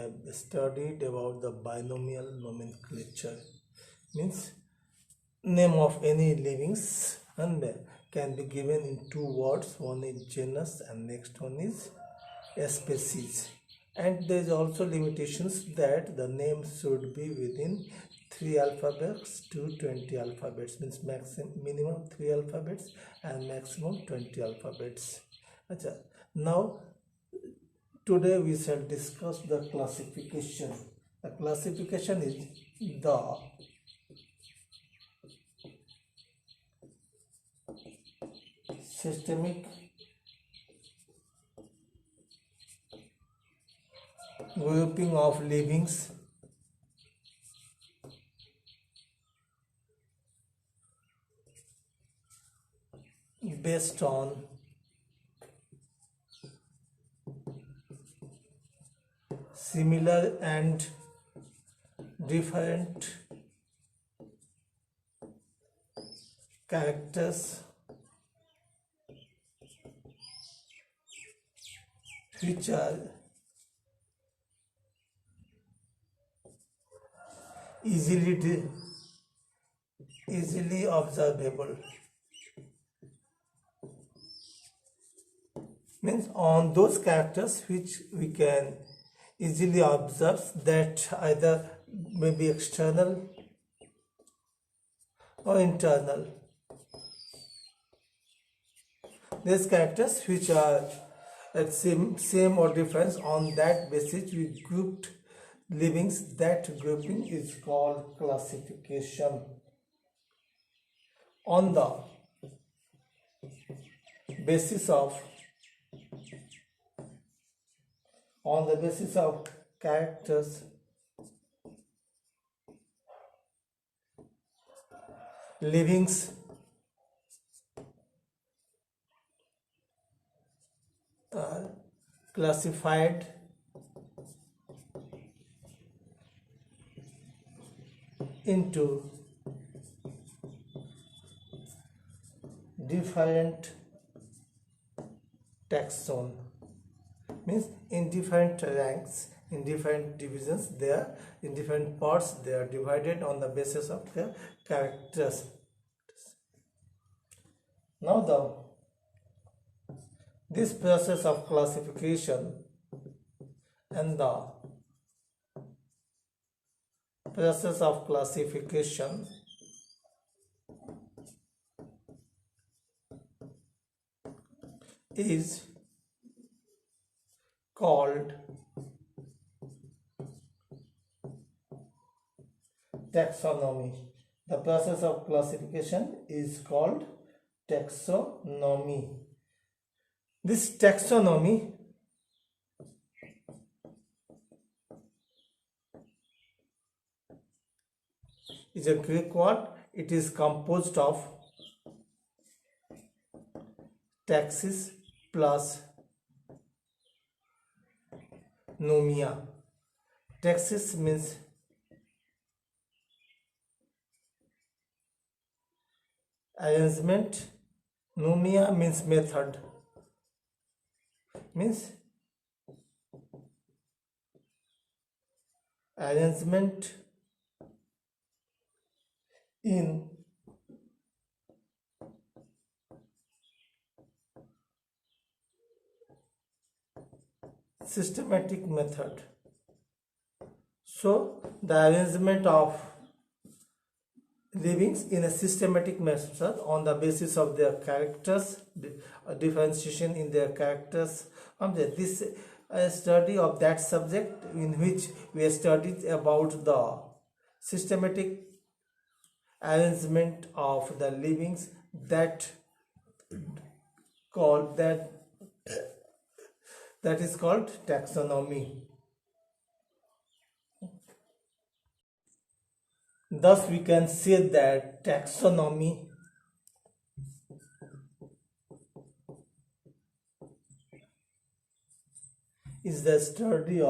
have studied about the binomial nomenclature. Means name of any livings and can be given in two words. One is genus and next one is species. And there is also limitations that the name should be within 3 alphabets to 20 alphabets, means minimum 3 alphabets and maximum 20 alphabets. Now today we shall discuss the classification. The classification is the systemic grouping of livings based on similar and different characters which are easily observable. Means on those characters which we can easily observe, that either may be external or internal. These characters which are at same or difference, on that basis we grouped livings. That grouping is called classification. On the basis of characters, livings are classified into different taxon. Means in different ranks, in different divisions, they are in different parts, they are divided on the basis of their characters. Now this process of classification and the process of classification is called taxonomy. The process of classification is called taxonomy. This taxonomy is a Greek word. It is composed of taxis plus nomia. Taxis means arrangement, nomia means method, means arrangement in systematic method. So the arrangement of livings in a systematic method on the basis of their characters, differentiation in their characters. This study of that subject in which we studied about the systematic arrangement of the livings, that is called taxonomy. Thus we can say that taxonomy is the study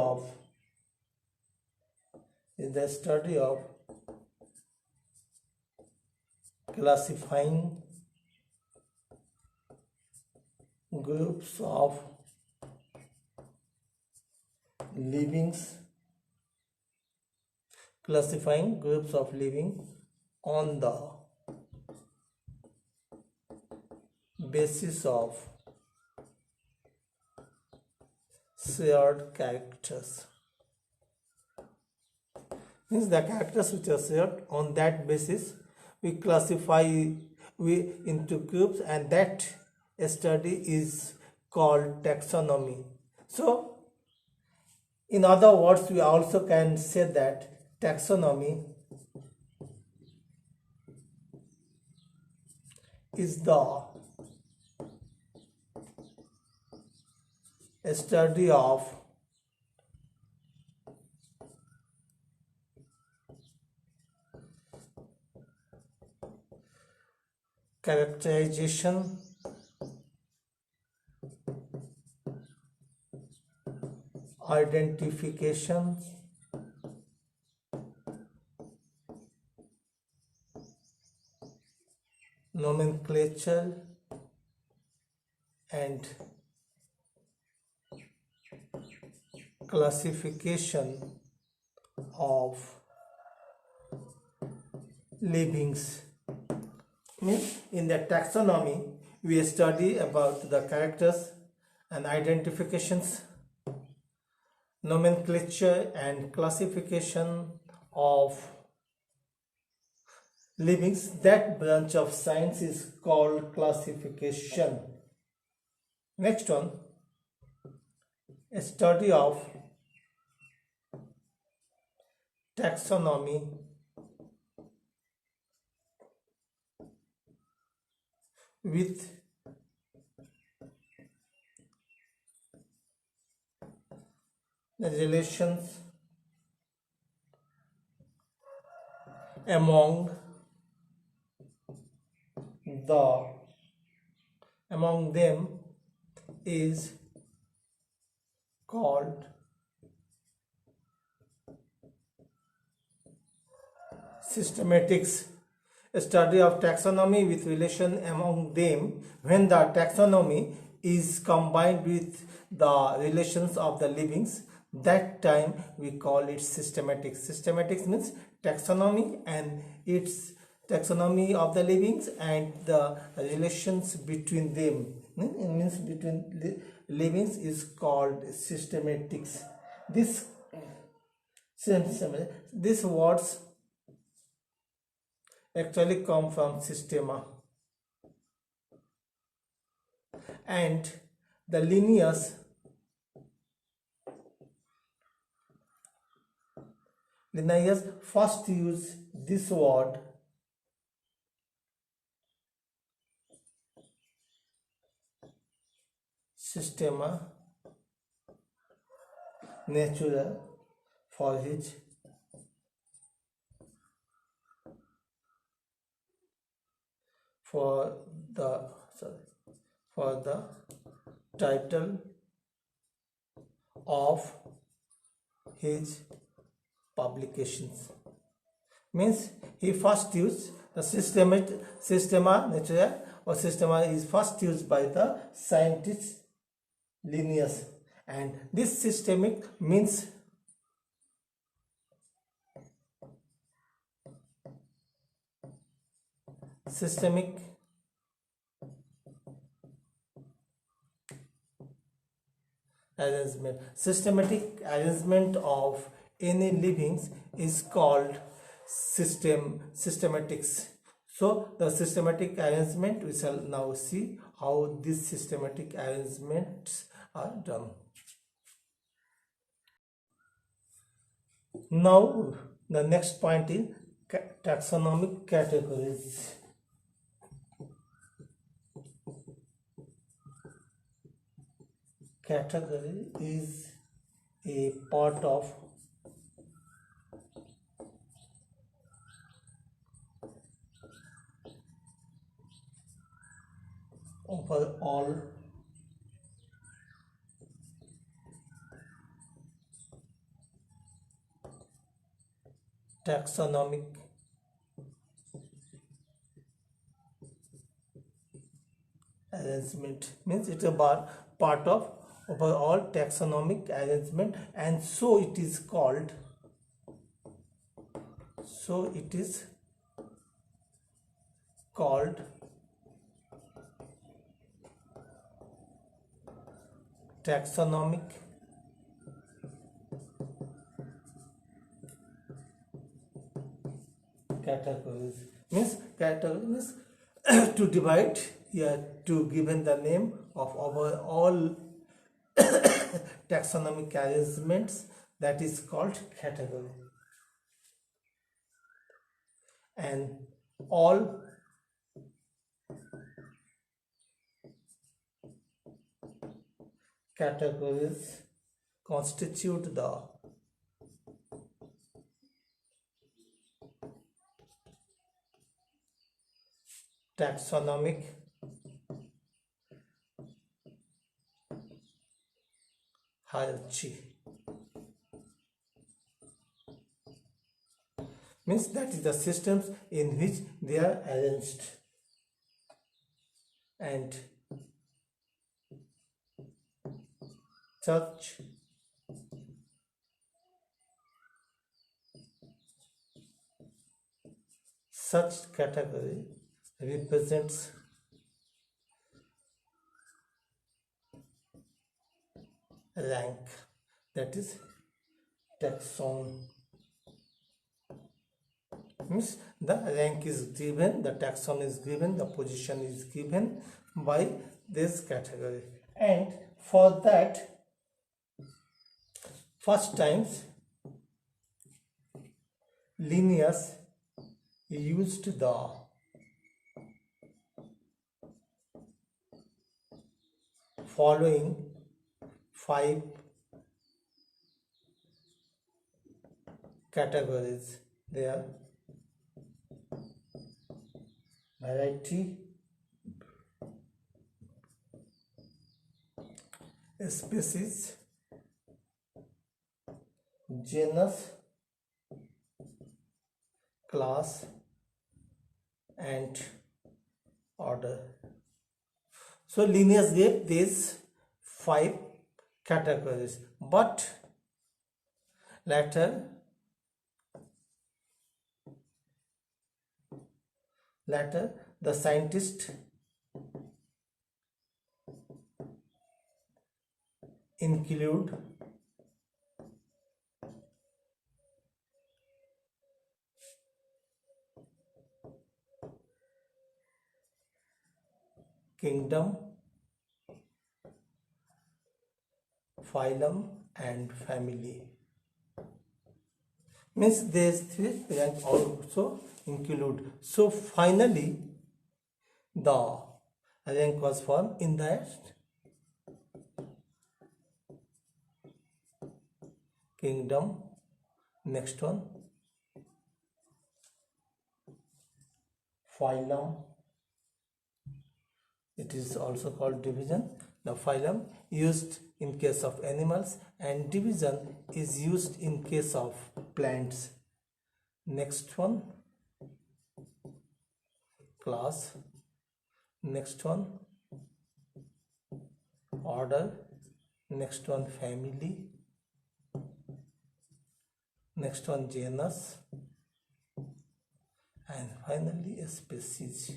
of classifying groups of livings classifying groups of living on the basis of shared characters. Means the characters which are shared, on that basis we classify into groups, and that study is called taxonomy. So in other words, we also can say that taxonomy is the study of characterization, identification, nomenclature, and classification of livings. Means in the taxonomy we study about the characters and identifications, nomenclature and classification of livings. That branch of science is called classification. Next one, a study of taxonomy with the relations among them is called systematics. A study of taxonomy with relation among them. When the taxonomy is combined with the relations of the livings, that time we call it systematics. Systematics means taxonomy and its taxonomy of the livings and the relations between them. It means between livings is called systematics. These words actually come from systema, and the Linnaeus first used this word systema naturae for the title of his publications. Means he first used the systema naturae, or systema is first used by the scientist Linnaeus, and this systemic means systemic arrangement. Systematic arrangement of any livings is called systematics. So the systematic arrangement, we shall now see how these systematic arrangements are done. Now the next point is taxonomic categories. Category is a part of overall taxonomic arrangement. Means it's a part of overall taxonomic arrangement, and so it is called So it is called taxonomic categories. Means categories to divide, yeah, to given the name of our all taxonomic arrangements, that is called category. And all categories constitute the taxonomic hierarchy. Means that is the systems in which they are arranged. And such category represents rank, that is taxon. Means the rank is given, the taxon is given, the position is given by this category. And for that, first times Linnaeus used the following 5 categories. They are variety, species, genus, class, and order. So Linnaeus gave these 5 categories, but later the scientist include kingdom, phylum, and family. Means these 3 rank also include. So finally the rank was formed in that kingdom, next one phylum, it is also called division. The phylum used in case of animals and division is used in case of plants. Next one class, next one order, next one family, next one genus, and finally a species.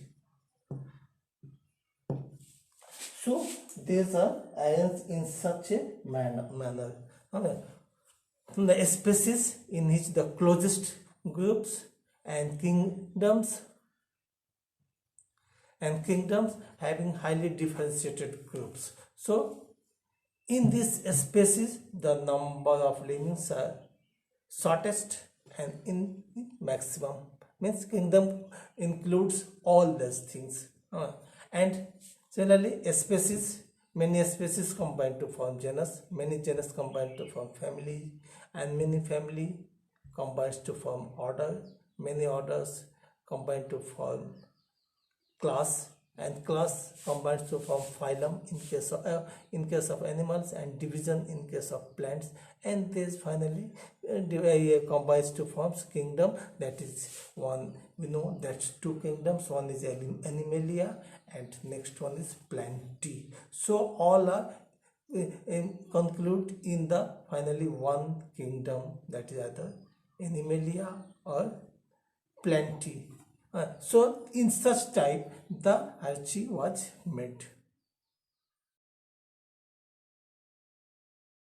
So these are arranged in such a manner. Okay. The species in which the closest groups and kingdoms having highly differentiated groups. So in this species the number of livings are shortest and in maximum. Means kingdom includes all these things. And generally many species combine to form genus, many genus combine to form family, and many family combines to form order, many orders combine to form class, and class combines to form phylum in case of animals, and division in case of plants, and this finally combines to forms kingdom. That is one, we know that's 2 kingdoms, one is animalia and next one is plantae. So all are conclude in the finally one kingdom, that is either animalia or plenty. So in such type the hierarchy was made.